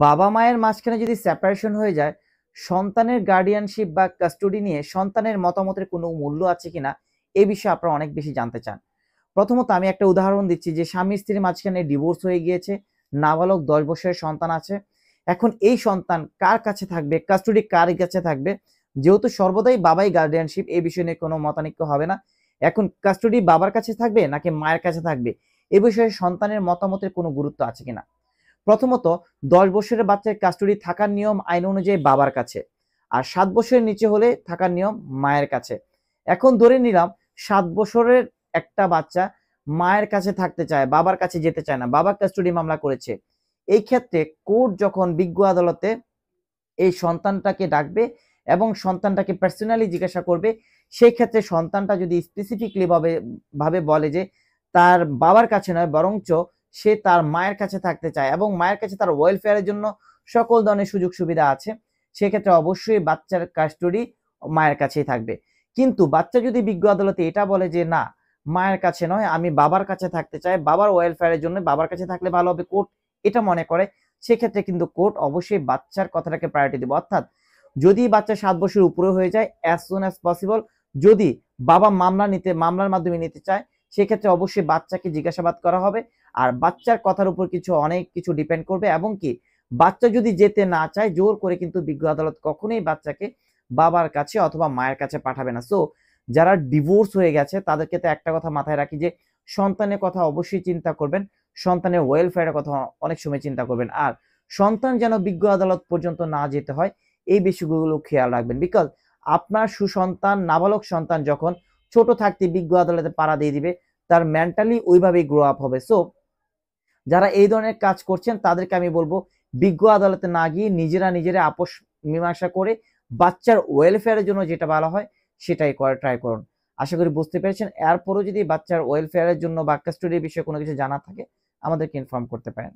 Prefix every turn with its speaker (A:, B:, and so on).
A: বাবা মায়ের মাঝখানে যদি সেপারেশন হয়ে যায়, সন্তানের গার্ডিয়ানশিপ বা কাস্টডি নিয়ে সন্তানের মতামতের কোনো মূল্য আছে কিনা এই বিষয়ে আপনারা অনেক বেশি জানতে চান। প্রথমত আমি একটা উদাহরণ দিচ্ছি যে স্বামী স্ত্রীর মাঝখানে ডিভোর্স হয়ে গিয়েছে, নাবালক 10 বছরের সন্তান আছে। এখন এই সন্তান কার কাছে থাকবে, কাস্টডি কার কাছে থাকবে, যেহেতু সর্বদাই বাবাই গার্ডিয়ানশিপ, এই বিষয় নিয়ে কোনো মতানৈক্য হবে না। এখন কাস্টডি বাবার কাছে থাকবে নাকি মায়ের কাছে থাকবে, এ বিষয়ে সন্তানের মতামতের কোনো গুরুত্ব আছে কিনা। প্রথমত, 10 বছরের বাচ্চার কাস্টডি থাকার নিয়ম আইন অনুযায়ী বাবার কাছে, আর 7 বছরের নিচে হলে থাকার নিয়ম মায়ের কাছে। এখন ধরে নিলাম 7 বছরের একটা বাচ্চা মায়ের কাছে থাকতে চায়, বাবার কাছে যেতে চায় না, বাবা কাস্টডি মামলা করেছে। এই ক্ষেত্রে কোর্ট যখন বিজ্ঞ আদালতে এই সন্তানটাকে ডাকবে এবং সন্তানটাকে পার্সোনালি জিজ্ঞাসা করবে, সেই ক্ষেত্রে সন্তানটা যদি স্পেসিফিকলি ভাবে বলে যে তার বাবার কাছে নয় বরঞ্চ সে তার মায়ের কাছে থাকতে চায় এবং মায়ের কাছে তার ওয়েলফেয়ারের জন্য সকল ধরনের সুযোগ সুবিধা আছে, সেক্ষেত্রে অবশ্যই বাচ্চার কাস্টডি মায়ের কাছেই থাকবে। কিন্তু বাচ্চা যদি বিজ্ঞ আদালতে এটা বলে যে না, মায়ের কাছে নয়, আমি বাবার কাছে থাকতে চাই, বাবার ওয়েলফেয়ারের জন্য বাবার কাছে থাকলে ভালো হবে, কোর্ট এটা মনে করে, সেক্ষেত্রে কিন্তু কোর্ট অবশ্যই বাচ্চার কথাটাকে প্রায়োরিটি দেবে। অর্থাৎ যদি বাচ্চা 7 বছর উপরে হয়ে যায়, অ্যাজ সুন অ্যাজ পসিবল যদি বাবা মামলার মাধ্যমে নিতে চায়, সেক্ষেত্রে অবশ্যই বাচ্চাকে জিজ্ঞাসাবাদ করা হবে। আর বাচ্চার কথার উপর অনেক কিছু ডিপেন্ড করবে, এবং কি বাচ্চা যদি যেতে না চায়, জোর করে কিন্তু বিজ্ঞ আদালত কখনোই বাচ্চাকে বাবার কাছে অথবা মায়ের কাছে পাঠাবে না। সো যারা ডিভোর্স হয়ে গেছে তাদের ক্ষেত্রে একটা কথা মাথায় রাখি যে সন্তানের কথা অবশ্যই চিন্তা করবেন, সন্তানের ওয়েলফেয়ারের কথা অনেক সময় চিন্তা করবেন, আর সন্তান যেন বিজ্ঞ আদালত পর্যন্ত না যেতে হয় এই বিষয়গুলো খেয়াল রাখবেন। বিকজ আপনার সুসন্তান, নাবালক সন্তান যখন ছোট থাকতে বিজ্ঞ আদালতে পাড়া দিয়ে দিবে, তার মেন্টালি ওইভাবেই গ্রো আপ হবে। সো যারা এই ধরনের কাজ করছেন তাদেরকে আমি বলবো বিজ্ঞ আদালতে না গিয়ে নিজেরা আপোষ মীমাংসা করে বাচ্চার ওয়েলফেয়ারের জন্য যেটা ভালো হয় সেটাই করে ট্রাই করুন। আশা করি বুঝতে পেরেছেন। এরপরও যদি বাচ্চার ওয়েলফেয়ারের জন্য বা কাস্টডির বিষয়ে কোনো কিছু জানা থাকে আমাদেরকে ইনফর্ম করতে পারেন।